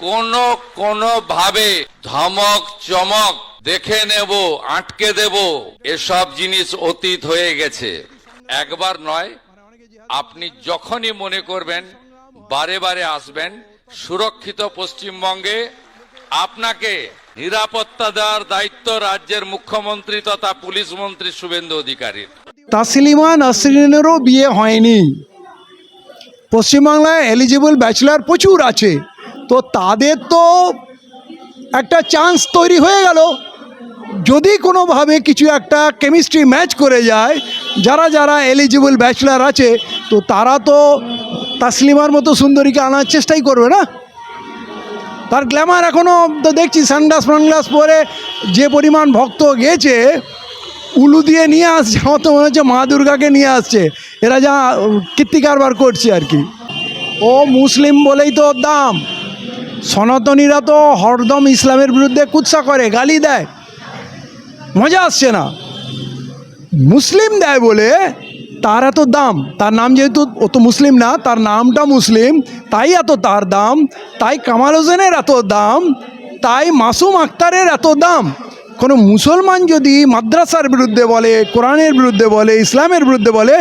কোনোভাবে ধমক চমক দেখে নেব, আটকে দেব, এসব জিনিস অতীত হয়ে গেছে। একবার নয়, আপনি যখনই মনে করবেন বারে বারে আসবেন। সুরক্ষিত পশ্চিমবঙ্গে আপনাকে নিরাপত্তা দেওয়ার দায়িত্ব রাজ্যের মুখ্যমন্ত্রী তথা পুলিশ মন্ত্রী শুভেন্দু অধিকারীর। তাসলিমা নাসরিনেরও বিয়ে হয়নি। পশ্চিমবাংলায় এলিজিবল ব্যাচেলার প্রচুর আছে, তো তাদের তো একটা চান্স তৈরি হয়ে গেল। যদি কোনোভাবে কিছু একটা কেমিস্ট্রি ম্যাচ করে যায়, যারা যারা এলিজিবল ব্যাচেলার আছে, তো তারা তো তাসলিমার মতো সুন্দরীকে আনার চেষ্টাই করবে না। তার গ্ল্যামার এখনও তো দেখছি, সানগ্লাস ফানগ্লাস পরে যে পরিমাণ ভক্ত গেছে, উলু দিয়ে নিয়ে আসছে, আমার তো মনে হচ্ছে মা দুর্গাকে নিয়ে আসছে। এরা যা কীর্তি কারবার করছে আর কি। ও মুসলিম বলেই তো ওর দাম। সনাতনীরা তো হরদম ইসলামের বিরুদ্ধে কুৎসা করে, গালি দেয়, মজা আসছে না। মুসলিম দেয় বলে তার এত দাম। তার নাম যেহেতু, ও তো মুসলিম না, তার নামটা মুসলিম, তাই এত তার দাম, তাই কামাল হোসেনের এত দাম, তাই মাসুম আক্তারের এত দাম। কোনো মুসলমান যদি মাদ্রাসার বিরুদ্ধে বলে, কোরআনের বিরুদ্ধে বলে, ইসলামের বিরুদ্ধে বলে,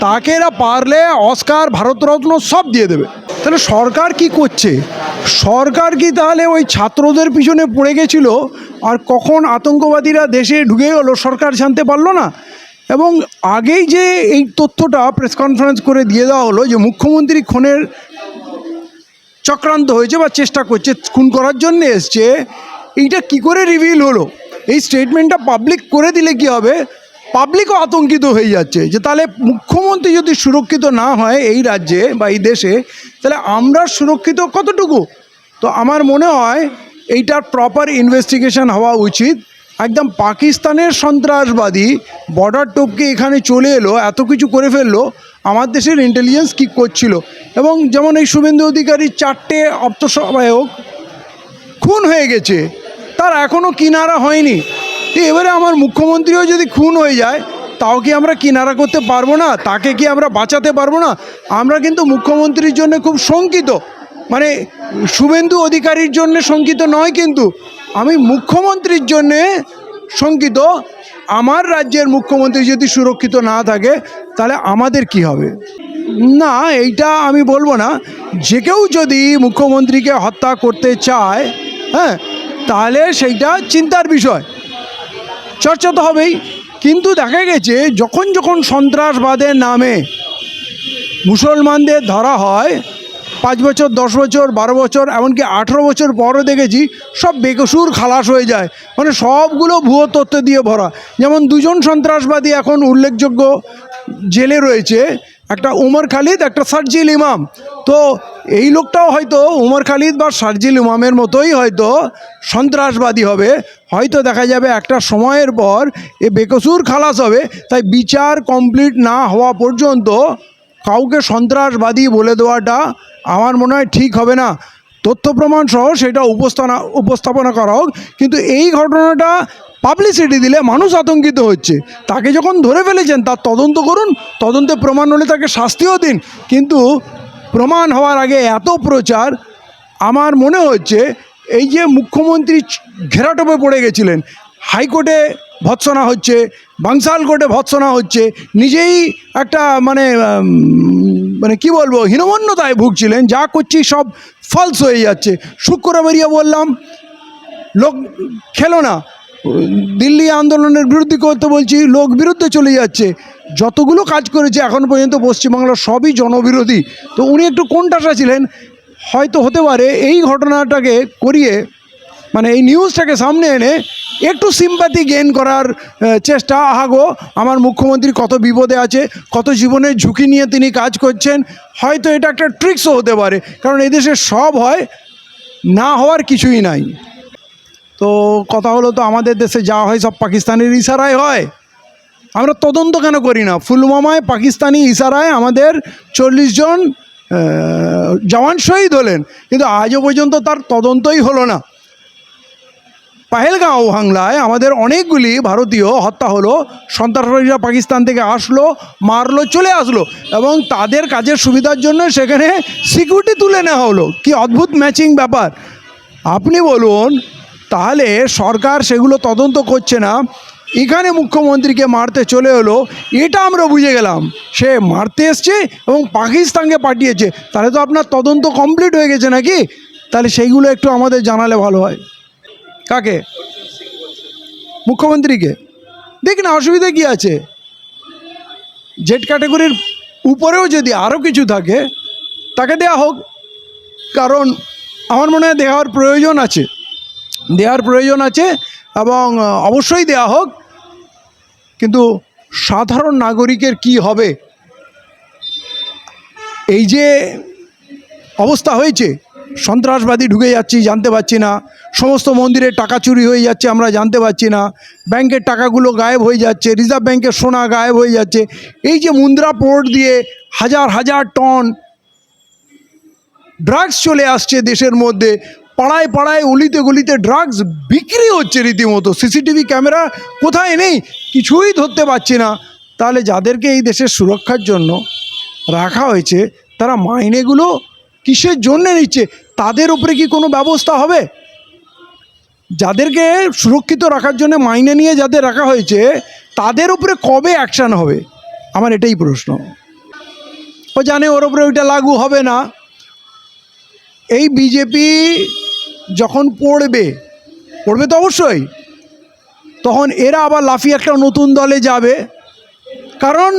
তাকে এরা পারলে অস্কার, ভারতরত্ন সব দিয়ে দেবে। তাহলে সরকার কি করছে? সরকার কি তাহলে ওই ছাত্রদের পিছনে পড়ে গেছিল, আর কখন আতঙ্কবাদীরা দেশে ঢুকে গেলো সরকার জানতে পারলো না? এবং আগেই যে এই তথ্যটা প্রেস কনফারেন্স করে দিয়ে দেওয়া হলো যে মুখ্যমন্ত্রী খুনের চক্রান্ত হয়েছে বা চেষ্টা করছে, খুন করার জন্য এসছে, এইটা কি করে রিভিল হলো? এই স্টেটমেন্টটা পাবলিক করে দিলে কি হবে? পাবলিকও আতঙ্কিত হয়ে যাচ্ছে যে তাহলে মুখ্যমন্ত্রী যদি সুরক্ষিত না হয় এই রাজ্যে বা এই দেশে, তাহলে আমরা সুরক্ষিত কতটুকু? তো আমার মনে হয় এইটার প্রপার ইনভেস্টিগেশন হওয়া উচিত। একদম পাকিস্তানের সন্ত্রাসবাদী বর্ডার টপকে এখানে চলে এলো, এত কিছু করে ফেললো, আমার দেশের ইন্টেলিজেন্স কী করছিল? এবং যেমন এই শুভেন্দু অধিকারীর 4টে আত্মসহায়ক খুন হয়ে গেছে, তার এখনও কিনারা হয়নি। এবারে আমার মুখ্যমন্ত্রীও যদি খুন হয়ে যায়, তাও কি আমরা কিনারা করতে পারবো না? তাকে কি আমরা বাঁচাতে পারবো না? আমরা কিন্তু মুখ্যমন্ত্রীর জন্য খুব শঙ্কিত, মানে শুভেন্দু অধিকারীর জন্য শঙ্কিত নয়, কিন্তু আমি মুখ্যমন্ত্রীর জন্যে শঙ্কিত। আমার রাজ্যের মুখ্যমন্ত্রী যদি সুরক্ষিত না থাকে, তাহলে আমাদের কি হবে? না, এইটা আমি বলবো না। যে কেউ যদি মুখ্যমন্ত্রীকে হত্যা করতে চায়, হ্যাঁ, তাহলে সেইটা চিন্তার বিষয়, চর্চা তো হবেই। কিন্তু দেখা গেছে যখন যখন সন্ত্রাসবাদের নামে মুসলমানদের ধরা হয়, 5 বছর, 10 বছর, 12 বছর, এমনকি 18 বছর পরও দেখেছি সব বেকসুর খালাস হয়ে যায়, মানে সবগুলো ভুয়ো তথ্য দিয়ে ভরা। যেমন 2 জন সন্ত্রাসবাদী এখন উল্লেখযোগ্য জেলে রয়েছে, একটা উমর খালিদ, একটা শারজিল ইমাম। তো এই লোকটাও হয়তো উমর খালিদ বা শারজিল ইমামের মতোই হয়তো সন্ত্রাসবাদী হবে। হয়তো দেখা যাবে একটা সময়ের পর এ বেকসুর খালাস হবে। তাই বিচার কমপ্লিট না হওয়া পর্যন্ত কাউকে সন্ত্রাসবাদী বলে দেওয়াটা আমার মনে হয় ঠিক হবে না। তথ্য প্রমাণ সহ সেটা উপস্থাপনা করা হোক, কিন্তু এই ঘটনাটা পাবলিসিটি দিলে মানুষ আতঙ্কিত হচ্ছে। তাকে যখন ধরে ফেলেছেন তার তদন্ত করুন, তদন্তে প্রমাণ হলে তাকে শাস্তিও দিন, কিন্তু প্রমাণ হওয়ার আগে এত প্রচার, আমার মনে হচ্ছে এই যে মুখ্যমন্ত্রী ঘেরাটোপে পড়ে গেছিলেন, হাইকোর্টে ভৎসনা হচ্ছে, বাংশাল কোর্টে ভৎসনা হচ্ছে, নিজেই একটা মানে কি বলবো, হীনমন্যতায় ভুগছিলেন, যা করছি সব ফলস হয়ে যাচ্ছে। শুক্রবারিয়া বললাম, লোক খেলো না, দিল্লি আন্দোলনের বিরুদ্ধে করতে বলছি, লোক বিরুদ্ধে চলে যাচ্ছে। যতগুলো কাজ করেছে এখন পর্যন্ত পশ্চিমবাংলার সবই জনবিরোধী। তো উনি একটু কোণঠাসা ছিলেন, হয়তো হতে পারে এই ঘটনাটাকে করিয়ে, মানে এই নিউজটাকে সামনে এনে একটু সিম্প্যাথি গেইন করার চেষ্টা। আহাগো, আমার মুখ্যমন্ত্রী কত বিপদে আছে, কত জীবনের ঝুঁকি নিয়ে তিনি কাজ করছেন, হয়তো এটা একটা ট্রিক্সও হতে পারে। কারণ এদেশে সব হয়, না হওয়ার কিছুই নাই। তো কথা হলো, তো আমাদের দেশে যা হয় সব পাকিস্তানের ইশারায় হয়, আমরা তদন্ত কেন করি না? পুলওয়ামায় পাকিস্তানি ইশারায় আমাদের 40 জন জওয়ান শহীদ হলেন, কিন্তু আজও পর্যন্ত তার তদন্তই হলো না। পহেলগাঁও হামলায় আমাদের অনেকগুলি ভারতীয় হত্যা হলো, সন্ত্রাসবাদীরা পাকিস্তান থেকে আসলো, মারলো, চলে আসলো, এবং তাদের কাজের সুবিধার জন্য সেখানে সিকিউরিটি তুলে নেওয়া হলো। কি অদ্ভুত ম্যাচিং ব্যাপার! আপনি বলুন, তাহলে সরকার সেগুলো তদন্ত করছে না, এখানে মুখ্যমন্ত্রীকে মারতে চলে এলো, এটা আমরা বুঝে গেলাম সে মারতে এসছে এবং পাকিস্তানকে পাঠিয়েছে, তাহলে তো আপনার তদন্ত কমপ্লিট হয়ে গেছে নাকি? তাহলে সেইগুলো একটু আমাদের জানালে ভালো হয়। কাকে? মুখ্যমন্ত্রীকে। দেখি না, অসুবিধা কী আছে? জেড ক্যাটাগরির উপরেও যদি আরও কিছু থাকে তাকে দেওয়া হোক, কারণ আমার মনে হয় দেওয়ার প্রয়োজন আছে, এবং অবশ্যই দেওয়া হোক। কিন্তু সাধারণ নাগরিকের কি হবে? এই যে অবস্থা হয়েছে, সন্ত্রাসবাদী ঢুকে যাচ্ছি জানতে পারছি না, সমস্ত মন্দিরের টাকা চুরি হয়ে যাচ্ছে আমরা জানতে পারছি না, ব্যাংকের টাকাগুলো গায়েব হয়ে যাচ্ছে, রিজার্ভ ব্যাংকের সোনা গায়েব হয়ে যাচ্ছে, এই যে মুন্দ্রা পোর্ট দিয়ে হাজার হাজার টন ড্রাগস চলে আসছে দেশের মধ্যে, পাড়ায় পাড়ায় অলিতে গলিতে ড্রাগস বিক্রি হচ্ছে রীতিমতো, সিসিটিভি ক্যামেরা কোথায় নেই, কিছুই ধরতে পারছি না। তাহলে যাদেরকে এই দেশের সুরক্ষার জন্য রাখা হয়েছে তারা মাইনেগুলো কিসের জন্যে নিচ্ছে? তাদের উপরে কি কোনো ব্যবস্থা হবে? যাদেরকে সুরক্ষিত রাখার জন্য মাইনে নিয়ে যাদের রাখা হয়েছে তাদের উপরে কবে অ্যাকশান হবে? আমার এটাই প্রশ্ন। ও জানে ওর উপরে ওইটা লাগু হবে না। এই বিজেপি যখন পড়বে তো অবশ্যই, তখন এরা আবার লাফিয়ে একটা নতুন দলে যাবে, কারণ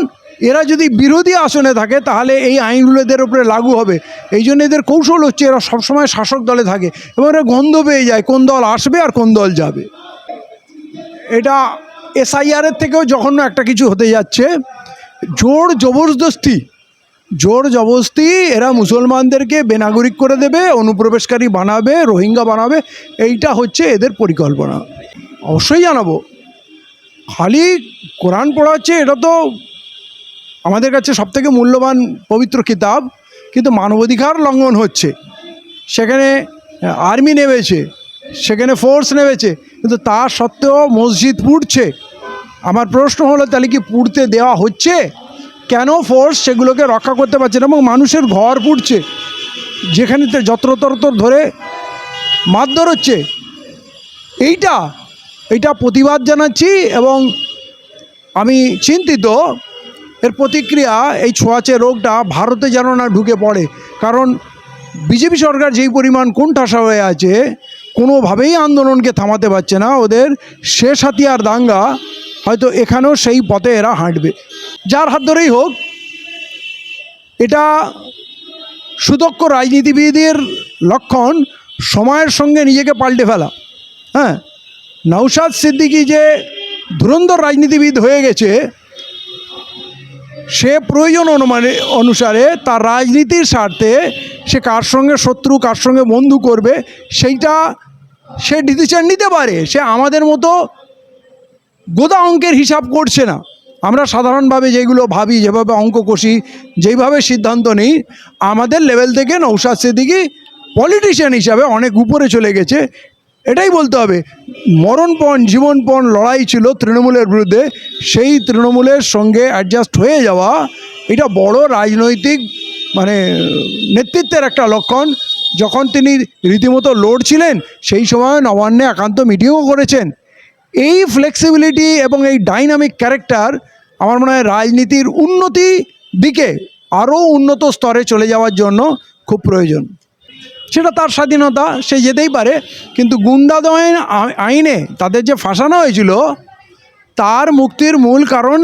এরা যদি বিরোধী আসনে থাকে তাহলে এই আইনগুলো এদের উপরে লাগু হবে। এই জন্য এদের কৌশল হচ্ছে এরা সবসময় শাসক দলে থাকে এবং এরা গন্ধ পেয়ে যায় কোন দল আসবে আর কোন দল যাবে। এটা এসআইআরের থেকেও জঘন্য একটা কিছু হতে যাচ্ছে। জোর জবরদস্তি এরা মুসলমানদেরকে বেনাগরিক করে দেবে, অনুপ্রবেশকারী বানাবে, রোহিঙ্গা বানাবে, এইটা হচ্ছে এদের পরিকল্পনা। অবশ্যই জানাবো। খালি কোরআন পড়াচ্ছে, এটা তো আমাদের কাছে সবথেকে মূল্যবান পবিত্র কিতাব, কিন্তু মানবাধিকার লঙ্ঘন হচ্ছে। সেখানে আর্মি নেমেছে, সেখানে ফোর্স নেমেছে, কিন্তু তা সত্ত্বেও মসজিদ পুড়ছে। আমার প্রশ্ন হলো, তাহলে কি পুড়তে দেওয়া হচ্ছে? কেন ফোর্স সেগুলোকে রক্ষা করতে পারছে না? এবং মানুষের ঘর পুড়ছে, যেখানে যত্রতত্র ধরে মারধর হচ্ছে। এইটা প্রতিবাদ জানাচ্ছি এবং আমি চিন্তিত এর প্রতিক্রিয়া, এই ছোঁয়াচে রোগটা ভারতে যেন না ঢুকে পড়ে। কারণ বিজেপি সরকার যেই পরিমাণ কোণঠাসা হয়ে আছে, কোনোভাবেই আন্দোলনকে থামাতে পারছে না। ওদের শেষ হাতিয়ার দাঙ্গা হয়তো এখানেও সেই পথে এরা হাঁটবে, যার হাত ধরেই হোক। এটা সুদক্ষ রাজনীতিবিদের লক্ষণ, সময়ের সঙ্গে নিজেকে পাল্টে ফেলা। হ্যাঁ, নওশাদ সিদ্দিকী যে ধুরন্ধর রাজনীতিবিদ হয়ে গেছে, সে প্রয়োজন অনুসারে তার রাজনীতির স্বার্থে সে কার সঙ্গে শত্রু কার সঙ্গে বন্ধু করবে সেইটা সে ডিসিশন নিতে পারে। সে আমাদের মতো গোদা অঙ্কের হিসাব করছে না। আমরা সাধারণভাবে যেগুলো ভাবি, যেভাবে অঙ্ক কষি, যেইভাবে সিদ্ধান্ত নিই, আমাদের লেভেল থেকে নওশাদ সিদ্দিকী পলিটিশিয়ান হিসাবে অনেক উপরে চলে গেছে। এটাই বলতে হবে। মরণপণ জীবনপণ লড়াই ছিল তৃণমূলের বিরুদ্ধে, সেই তৃণমূলের সঙ্গে অ্যাডজাস্ট হয়ে যাওয়া এটা বড় রাজনৈতিক নেতৃত্বের একটা লক্ষণ। যখন তিনি রীতিমতো লড়ছিলেন সেই সময় নবান্নে একান্ত মিটিংও করেছেন। এই ফ্লেক্সিবিলিটি এবং এই ডাইনামিক ক্যারেক্টার আমার মনে হয় রাজনীতির উন্নতি দিকে আরও উন্নত স্তরে চলে যাওয়ার জন্য খুব প্রয়োজন। সেটা তার স্বাধীনতা, সে যেতেই পারে, কিন্তু গুন্ডাদমন আইনে তাদের যে ফাঁসানো হয়েছিল তার মুক্তির মূল কারণ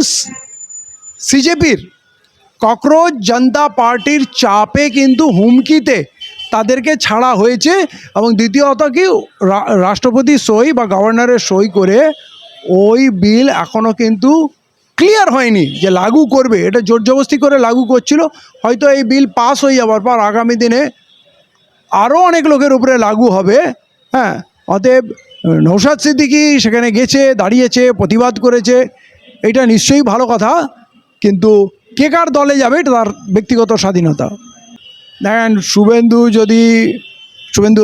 সিজেপির ককরোচ জনতা পার্টির চাপে, কিন্তু হুমকিতে তাদেরকে ছাড়া হয়েছে। এবং দ্বিতীয়ত কি, রাষ্ট্রপতি সই বা গভর্নরের সই করে ওই বিল এখনও কিন্তু ক্লিয়ার হয়নি যে লাগু করবে। এটা জোর জবরদস্তি করে লাগু করছিল। হয়তো এই বিল পাস হয়ে যাওয়ার পর আগামী দিনে আরও অনেক লোকের উপরে লাগু হবে। হ্যাঁ, অতএব নওশাদ সিদ্দিকী সেখানে গেছে, দাঁড়িয়েছে, প্রতিবাদ করেছে, এটা নিশ্চয়ই ভালো কথা, কিন্তু কে কার দলে যাবে এটা তার ব্যক্তিগত স্বাধীনতা। দেখেন, শুভেন্দু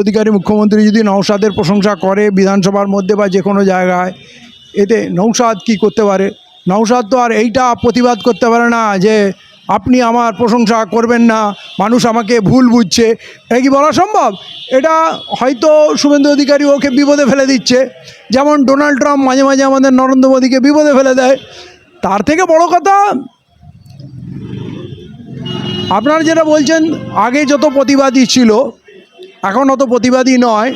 অধিকারী মুখ্যমন্ত্রী যদি নওশাদের প্রশংসা করে বিধানসভার মধ্যে বা যে কোনো জায়গায়, এতে নওশাদ কি করতে পারে? নওশাদ তো আর এইটা প্রতিবাদ করতে পারে না যে আপনি আমার প্রশংসা করবেন না, মানুষ আমাকে ভুল বুঝছে, এটা কি বলা সম্ভব? এটা হয়তো শুভেন্দু অধিকারী ওকে বিপদে ফেলে দিচ্ছে, যেমন ডোনাল্ড ট্রাম্প মাঝে মাঝে আমাদের নরেন্দ্র মোদীকে বিপদে ফেলে দেয়। তার থেকে বড় কথা, আপনারা যেটা বলছেন আগে যত প্রতিবাদী ছিল এখন অত প্রতিবাদী নয়,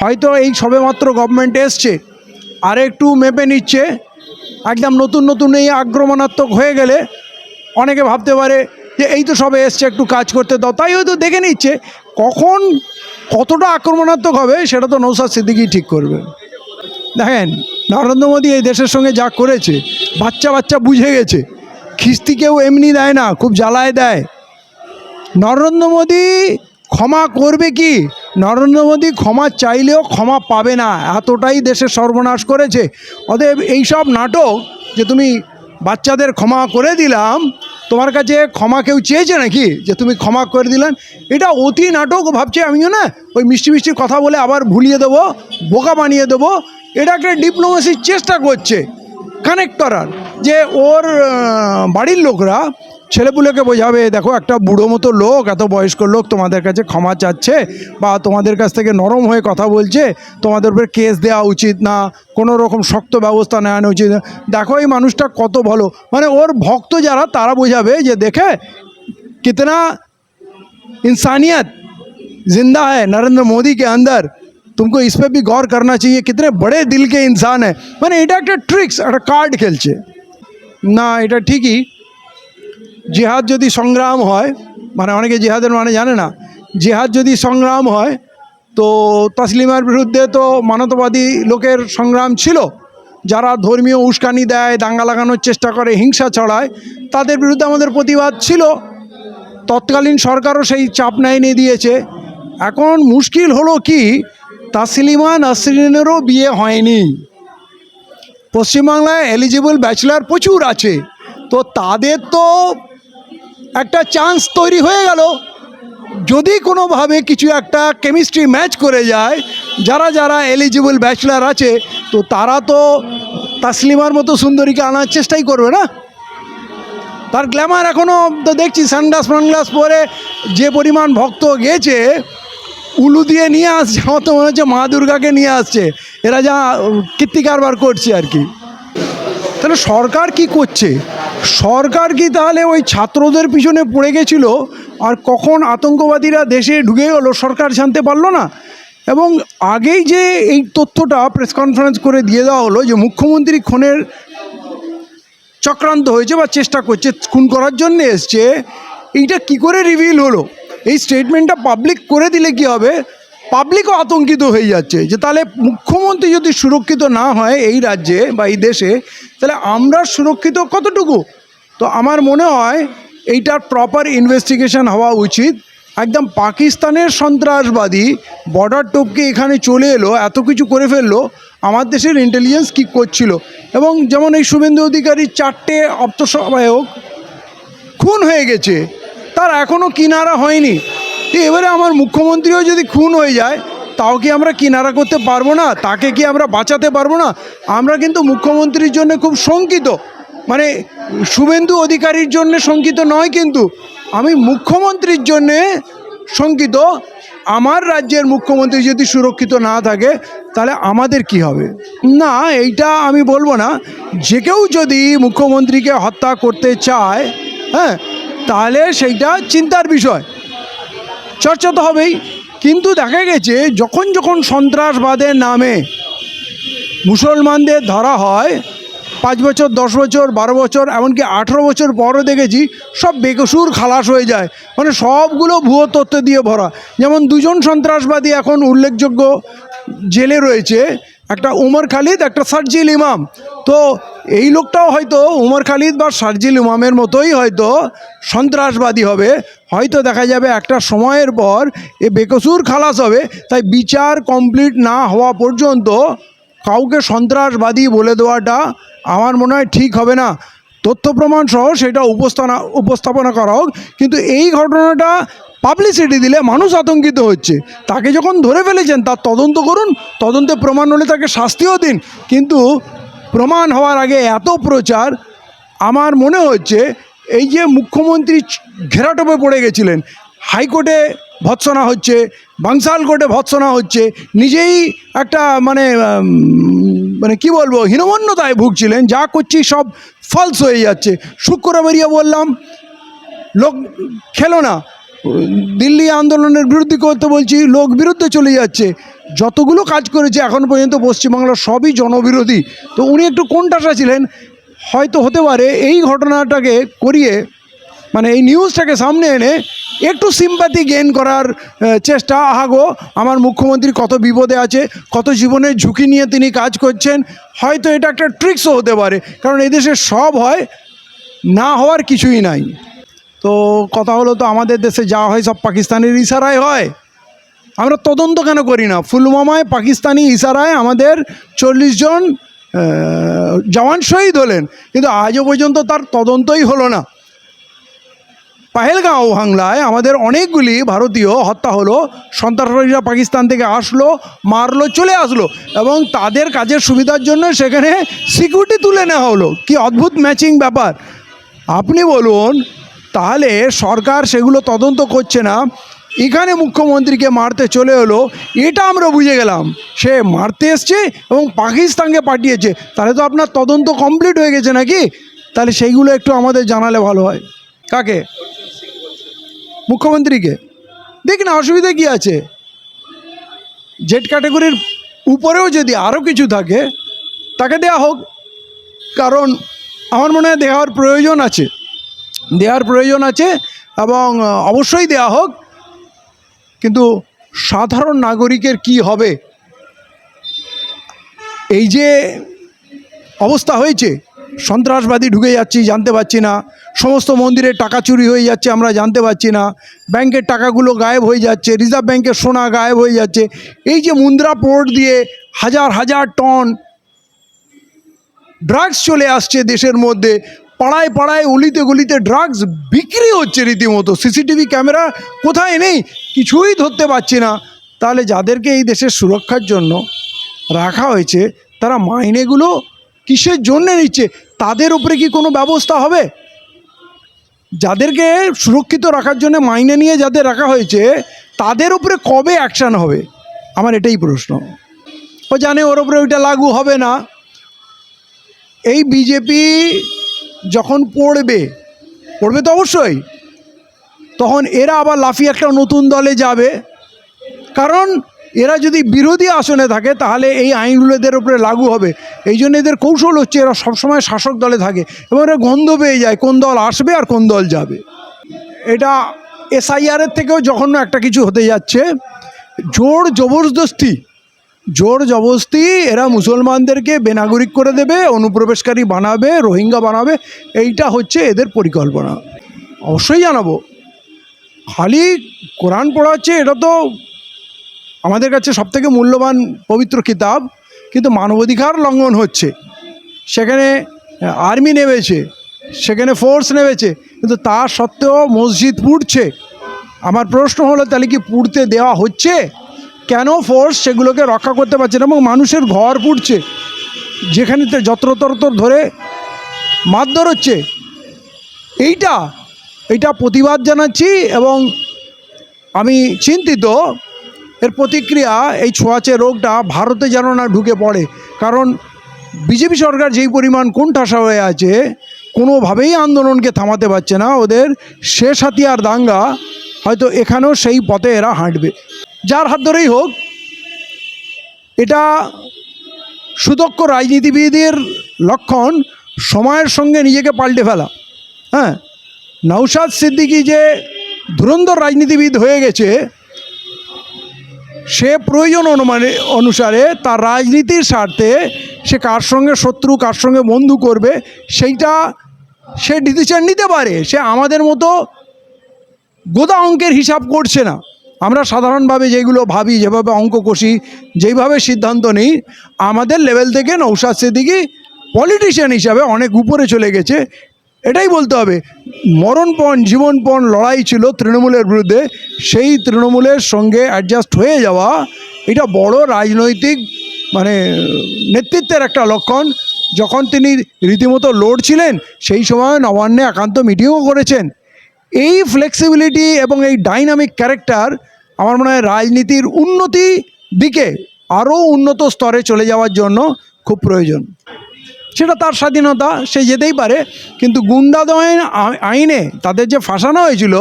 হয়তো এই সবেমাত্র গভর্নমেন্ট এসছে আর একটু মেপে নিচ্ছে, একদম নতুন নতুন এই আক্রমণাত্মক হয়ে গেলে অনেকে ভাবতে পারে যে এই তো সবে এসছে, একটু কাজ করতে দাও, তাই হয়তো দেখে নিচ্ছে। কখন কতটা আক্রমণাত্মক হবে সেটা তো নৌসাদ সিদ্দিকী ঠিক করবে। দেখেন, নরেন্দ্র মোদী এই দেশের সঙ্গে যা করেছে, বাচ্চা বাচ্চা বুঝে গেছে, খিস্তি কেউ এমনি দেয় না, খুব জ্বালায় দেয়। নরেন্দ্র মোদী ক্ষমা করবে কি? নরেন্দ্র মোদী ক্ষমা চাইলেও ক্ষমা পাবে না, এতটাই দেশের সর্বনাশ করেছে। অতএব এইসব নাটক যে তুমি বাচ্চাদের ক্ষমা করে দিলাম, তোমার কাছে ক্ষমা কেউ চেয়েছে নাকি যে তুমি ক্ষমা করে দিলেন? এটা অতি নাটক ভাবছে। আমিও না ওই মিষ্টি মিষ্টি কথা বলে আবার ভুলিয়ে দেবো, বোকা বানিয়ে দেবো, এটা একটা ডিপ্লোমেসির চেষ্টা করছে কানেক্ট করার, যে ওর বাড়ির লোকরা ছেলেপুলেকে বোঝাবে, দেখো একটা বুড়ো মতো লোক, এত বয়স্ক লোক তোমাদের কাছে ক্ষমা চাচ্ছে বা তোমাদের কাছ থেকে নরম হয়ে কথা বলছে, তোমাদের উপরে কেস দেওয়া উচিত না, কোনো রকম শক্ত ব্যবস্থা নেওয়া উচিত না। দেখো এই মানুষটা কত ভালো, মানে ওর ভক্ত যারা তারা বোঝাবে যে দেখে कितना इंसानियत जिंदा है नरेंद्र मोदी के अंदर, तुमको इस पर भी गौर करना चाहिए, कितने बड़े दिल के इंसान है। মানে এটা একটা ট্রিক্স, একটা কার্ড খেলছে না। এটা ঠিকই, জিহাদ যদি সংগ্রাম হয়, মানে অনেকে জিহাদের মানে জানে না, জিহাদ যদি সংগ্রাম হয় তো তসলিমার বিরুদ্ধে তো মানবতাবাদী লোকের সংগ্রাম ছিল, যারা ধর্মীয় উস্কানি দেয়, দাঙ্গা লাগানোর চেষ্টা করে, হিংসা ছড়ায়, তাদের বিরুদ্ধে আমাদের প্রতিবাদ ছিল। তৎকালীন সরকারও সেই চাপ নেয়নি, দিয়েছে। এখন মুশকিল হলো কি, তাসলিমা নাসরিনেরও বিয়ে হয়নি, পশ্চিমবাংলায় এলিজিবল ব্যাচেলার প্রচুর আছে, তো তাদের তো একটা চান্স তৈরি হয়ে গেল। যদি কোনোভাবে কিছু একটা কেমিস্ট্রি ম্যাচ করে যায়, যারা যারা এলিজিবল ব্যাচেলার আছে, তো তারা তো তাসলিমার মতো সুন্দরীকে আনার চেষ্টাই করবে না। তার গ্ল্যামার এখনও তো দেখছি, সানগ্লাস ফানগ্লাস পরে যে পরিমাণ ভক্ত গেছে, উলু দিয়ে নিয়ে আসছে, আমার তো মনে হচ্ছে মা দুর্গাকে নিয়ে আসছে, এরা যা কীর্তি কারবার করছে আর কি। তাহলে সরকার কি করছে? সরকার কি তাহলে ওই ছাত্রদের পিছনে পড়ে গেছিল, আর কখন আতঙ্কবাদীরা দেশে ঢুকে গেলো সরকার জানতে পারলো না? এবং আগেই যে এই তথ্যটা প্রেস কনফারেন্স করে দিয়ে দেওয়া হলো যে মুখ্যমন্ত্রী খুনের চক্রান্ত হয়েছে বা চেষ্টা করছে, খুন করার জন্য এসছে, এইটা কি করে রিভিল হলো? এই স্টেটমেন্টটা পাবলিক করে দিলে কি হবে, পাবলিকও আতঙ্কিত হয়ে যাচ্ছে যে তাহলে মুখ্যমন্ত্রী যদি সুরক্ষিত না হয় এই রাজ্যে বা এই দেশে, তাহলে আমরা সুরক্ষিত কতটুকু? তো আমার মনে হয় এইটার প্রপার ইনভেস্টিগেশন হওয়া উচিত। একদম পাকিস্তানের সন্ত্রাসবাদী বর্ডার টপকে এখানে চলে এলো, এত কিছু করে ফেললো, আমার দেশের ইন্টেলিজেন্স কী করছিল? এবং যেমন এই শুভেন্দু অধিকারীর 4টে আত্মসহায়ক খুন হয়ে গেছে, তার এখনও কিনারা হয়নি। এবারে আমার মুখ্যমন্ত্রীও যদি খুন হয়ে যায়, তাও কি আমরা কিনারা করতে পারবো না? তাকে কি আমরা বাঁচাতে পারবো না? আমরা কিন্তু মুখ্যমন্ত্রীর জন্য খুব শঙ্কিত, মানে শুভেন্দু অধিকারীর জন্য শঙ্কিত নয়, কিন্তু আমি মুখ্যমন্ত্রীর জন্যে শঙ্কিত। আমার রাজ্যের মুখ্যমন্ত্রী যদি সুরক্ষিত না থাকে তাহলে আমাদের কি হবে? না, এইটা আমি বলবো না। যে কেউ যদি মুখ্যমন্ত্রীকে হত্যা করতে চায়, হ্যাঁ, তাহলে সেইটা চিন্তার বিষয়, চর্চা তো হবেই। কিন্তু দেখা গেছে যখন যখন সন্ত্রাসবাদের নামে মুসলমানদের ধরা হয়, 5 বছর, 10 বছর, 12 বছর, এমনকি 18 বছর পরও দেখেছি সব বেকসুর খালাস হয়ে যায়, মানে সবগুলো ভুয়ো তথ্য দিয়ে ভরা। যেমন 2 জন সন্ত্রাসবাদী এখন উল্লেখযোগ্য জেলে রয়েছে, একটা উমর খালিদ, একটা শারজিল ইমাম। তো এই লোকটাও হয়তো উমর খালিদ বা শারজিল ইমামের মতোই হয়তো সন্ত্রাসবাদী হবে, হয়তো দেখা যাবে একটা সময়ের পর এ বেকসুর খালাস হবে। তাই বিচার কমপ্লিট না হওয়া পর্যন্ত কাউকে সন্ত্রাসবাদী বলে দেওয়াটা আমার মনে হয় ঠিক হবে না। তথ্য প্রমাণ সহ সেটা উপস্থাপনা করা হোক, কিন্তু এই ঘটনাটা পাবলিসিটি দিলে মানুষ আতঙ্কিত হচ্ছে। তাকে যখন ধরে ফেলেছেন তার তদন্ত করুন, তদন্তে প্রমাণ হলে তাকে শাস্তিও দিন, কিন্তু প্রমাণ হওয়ার আগে এত প্রচার, আমার মনে হচ্ছে এই যে মুখ্যমন্ত্রী ঘেরাটোপে পড়ে গেছিলেন, হাইকোর্টে ভৎসনা হচ্ছে, বাংশাল কোর্টে ভৎসনা হচ্ছে, নিজেই একটা মানে কি বলবো, হীনমন্যতায় ভুগছিলেন, যা করছি সব ফলস হয়ে যাচ্ছে। শুক্রবার বেরিয়ে বললাম লোক খেলো না, দিল্লি আন্দোলনের বিরুদ্ধে করতে বলছি, লোক বিরুদ্ধে চলে যাচ্ছে। যতগুলো কাজ করেছে এখন পর্যন্ত পশ্চিমবাংলার সবই জনবিরোধী। তো উনি একটু কোণঠাসা ছিলেন, হয়তো হতে পারে এই ঘটনাটাকে করিয়ে, মানে এই নিউজটাকে সামনে এনে একটু সিম্প্যাথি গেইন করার চেষ্টা। আহাগো আমার মুখ্যমন্ত্রী কত বিপদে আছে, কত জীবনের ঝুঁকি নিয়ে তিনি কাজ করছেন, হয়তো এটা একটা ট্রিক্সও হতে পারে, কারণ এদেশে সব হয়, না হওয়ার কিছুই নাই। তো কথা হলো, তো আমাদের দেশে যা হয় সব পাকিস্তানের ইশারায় হয়, আমরা তদন্ত কেন করি না? পুলওয়ামায় পাকিস্তানি ইশারায় আমাদের 40 জন জওয়ান শহীদ হলেন, কিন্তু আজও পর্যন্ত তার তদন্তই হলো না। পহেলগাঁও হামলায় আমাদের অনেকগুলি ভারতীয় হত্যা হলো, সন্ত্রাসবাদীরা পাকিস্তান থেকে আসলো, মারলো, চলে আসলো, এবং তাদের কাজের সুবিধার জন্য সেখানে সিকিউরিটি তুলে নেওয়া হলো। কি অদ্ভুত ম্যাচিং ব্যাপার! আপনি বলুন, তাহলে সরকার সেগুলো তদন্ত করছে না, এখানে মুখ্যমন্ত্রীকে মারতে চলে এলো, এটা আমরা বুঝে গেলাম সে মারতে এসছে এবং পাকিস্তানকে পাঠিয়েছে, তাহলে তো আপনার তদন্ত কমপ্লিট হয়ে গেছে নাকি? তাহলে সেইগুলো একটু আমাদের জানালে ভালো হয়। কাকে? মুখ্যমন্ত্রীকে। দেখি না, অসুবিধা কী আছে? জেড ক্যাটাগরির উপরেও যদি আরও কিছু থাকে তাকে দেওয়া হোক, কারণ আমার মনে হয় দেওয়ার প্রয়োজন আছে, এবং অবশ্যই দেওয়া হোক। কিন্তু সাধারণ নাগরিকের কি হবে? এই যে অবস্থা হয়েছে, সন্ত্রাসবাদী ঢুকে যাচ্ছি জানতে পারছি না, সমস্ত মন্দিরের টাকা চুরি হয়ে যাচ্ছে আমরা জানতে পারছি না, ব্যাংকের টাকাগুলো গায়েব হয়ে যাচ্ছে, রিজার্ভ ব্যাংকের সোনা গায়েব হয়ে যাচ্ছে, এই যে মুন্দ্রা পোর্ট দিয়ে হাজার হাজার টন ড্রাগস চলে আসছে দেশের মধ্যে, পাড়ায় পাড়ায় অলিতে গলিতে ড্রাগস বিক্রি হচ্ছে রীতিমতো, সিসিটিভি ক্যামেরা কোথায় নেই, কিছুই ধরতে পারছি না। তাহলে যাদেরকে এই দেশের সুরক্ষার জন্য রাখা হয়েছে, তারা মাইনেগুলো কিসের জন্যে নিচ্ছে? তাদের উপরে কি কোনো ব্যবস্থা হবে? যাদেরকে সুরক্ষিত রাখার জন্য মাইনে নিয়ে যাদের রাখা হয়েছে, তাদের উপরে কবে অ্যাকশান হবে? আমার এটাই প্রশ্ন। ও জানে ওর উপরে ওইটা লাগু হবে না। এই বিজেপি যখন পড়বে তো অবশ্যই, তখন এরা আবার লাফিয়ে একটা নতুন দলে যাবে, কারণ এরা যদি বিরোধী আসনে থাকে তাহলে এই আইনগুলো এদের উপরে লাগু হবে। এই জন্য এদের কৌশল হচ্ছে এরা সবসময় শাসক দলে থাকে এবং এরা গন্ধ পেয়ে যায় কোন দল আসবে আর কোন দল যাবে। এটা এসআইআরের থেকেও জঘন্য একটা কিছু হতে যাচ্ছে। জোর জবরদস্তি এরা মুসলমানদেরকে বেনাগরিক করে দেবে, অনুপ্রবেশকারী বানাবে, রোহিঙ্গা বানাবে, এইটা হচ্ছে এদের পরিকল্পনা। অবশ্যই জানাবো। খালি কোরআন পড়াচ্ছে, এটা তো আমাদের কাছে সবথেকে মূল্যবান পবিত্র কিতাব, কিন্তু মানবাধিকার লঙ্ঘন হচ্ছে। সেখানে আর্মি নেমেছে, সেখানে ফোর্স নেমেছে, কিন্তু তা সত্ত্বেও মসজিদ পুড়ছে। আমার প্রশ্ন হলো, তাহলে কি পুড়তে দেওয়া হচ্ছে? কেন ফোর্স সেগুলোকে রক্ষা করতে পারছে না? এবং মানুষের ঘর পুড়ছে, যেখানে যত্রতত্র ধরে মারধর হচ্ছে। এইটা প্রতিবাদ জানাচ্ছি, এবং আমি চিন্তিত এর প্রতিক্রিয়া, এই ছোঁয়াচে রোগটা ভারতে যেন না ঢুকে পড়ে। কারণ বিজেপি সরকার যেই পরিমাণ কোণঠাসা হয়ে আছে, কোনোভাবেই আন্দোলনকে থামাতে পারছে না। ওদের শেষ হাতিয়ার দাঙ্গা, হয়তো এখানেও সেই পথে এরা হাঁটবে, যার হাত ধরেই হোক। এটা সুদক্ষ রাজনীতিবিদের লক্ষণ, সময়ের সঙ্গে নিজেকে পাল্টে ফেলা। হ্যাঁ, নওশাদ সিদ্দিকী যে ধুরন্ধর রাজনীতিবিদ হয়ে গেছে, সে প্রয়োজন অনুসারে তার রাজনীতির স্বার্থে সে কার সঙ্গে শত্রু কার সঙ্গে বন্ধু করবে সেইটা সে ডিসিশন নিতে পারে। সে আমাদের মতো গোদা অঙ্কের হিসাব করছে না। আমরা সাধারণভাবে যেগুলো ভাবি, যেভাবে অঙ্ক কষি, যেইভাবে সিদ্ধান্ত নিই, আমাদের লেভেল থেকে নওশাদ সিদ্দিকী পলিটিশিয়ান হিসাবে অনেক উপরে চলে গেছে। এটাই বলতে হবে। মরণপণ জীবনপণ লড়াই ছিল তৃণমূলের বিরুদ্ধে, সেই তৃণমূলের সঙ্গে অ্যাডজাস্ট হয়ে যাওয়া, এটা বড় রাজনৈতিক নেতৃত্বের একটা লক্ষণ। যখন তিনি রীতিমতো লড়ছিলেন সেই সময় নবান্নে একান্ত মিটিংও করেছেন। এই ফ্লেক্সিবিলিটি এবং এই ডাইনামিক ক্যারেক্টার আমার মনে হয় রাজনীতির উন্নতি দিকে আরও উন্নত স্তরে চলে যাওয়ার জন্য খুব প্রয়োজন। সেটা তার স্বাধীনতা, সে যেতেই পারে, কিন্তু গুন্ডাদমন আইনে তাদের যে ফাঁসানো হয়েছিল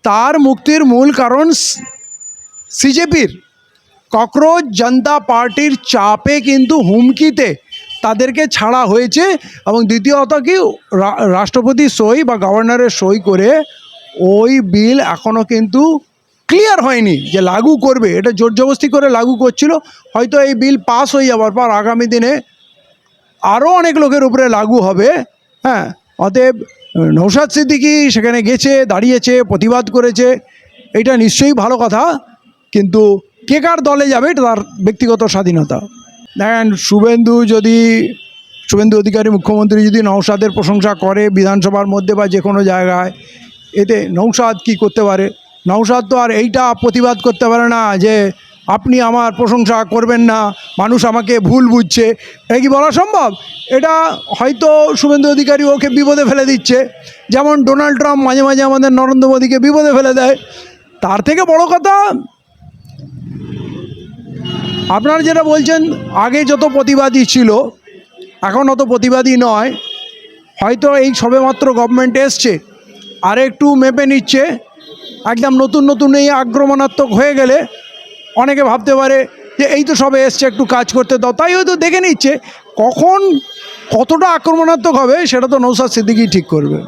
তার মুক্তির মূল কারণ সিজেপির ককরোচ জনতা পার্টির চাপে কিন্তু হুমকিতে তাদেরকে ছাড়া হয়েছে। এবং দ্বিতীয়ত কি রাষ্ট্রপতি সই বা গভর্নরের সই করে ওই বিল এখনও কিন্তু ক্লিয়ার হয়নি যে লাগু করবে, এটা জোর জবরদস্তি করে লাগু করছিল। হয়তো এই বিল পাস হয়ে যাওয়ার পর আগামী দিনে আরও অনেক লোকের উপরে লাগু হবে। হ্যাঁ, অতএব নওশাদ সিদ্দিকী সেখানে গেছে, দাঁড়িয়েছে, প্রতিবাদ করেছে, এটা নিশ্চয়ই ভালো কথা, কিন্তু কে কার দলে যাবে এটা তার ব্যক্তিগত স্বাধীনতা। দেখেন, শুভেন্দু অধিকারী মুখ্যমন্ত্রী যদি নওশাদের প্রশংসা করে বিধানসভার মধ্যে বা যে কোনো জায়গায়, এতে নওশাদ কি করতে পারে? নওশাদ তো আর এইটা প্রতিবাদ করতে পারে না যে আপনি আমার প্রশংসা করবেন না, মানুষ আমাকে ভুল বুঝছে। এটা কি বলা সম্ভব? এটা হয়তো শুভেন্দু অধিকারী ওকে বিপদে ফেলে দিচ্ছে, যেমন ডোনাল্ড ট্রাম্প মাঝে মাঝে আমাদের নরেন্দ্র মোদীকে বিপদে ফেলে দেয়। তার থেকে বড় কথা, আপনারা যেটা বলছেন আগে যত প্রতিবাদী ছিল এখন অত প্রতিবাদী নয়, হয়তো এই সবেমাত্র গভর্নমেন্ট এসছে আর একটু মেপে নিচ্ছে। একদম নতুন নতুন এই আক্রমণাত্মক হয়ে গেলে অনেকে ভাবতে পারে যে এই তো সবে এসছে, একটু কাজ করতে দাও, তাই হয়তো দেখে নিচ্ছে। কখন কতটা আক্রমণাত্মক হবে সেটা তো নওশাদ সিদ্দিকী ঠিক করবে।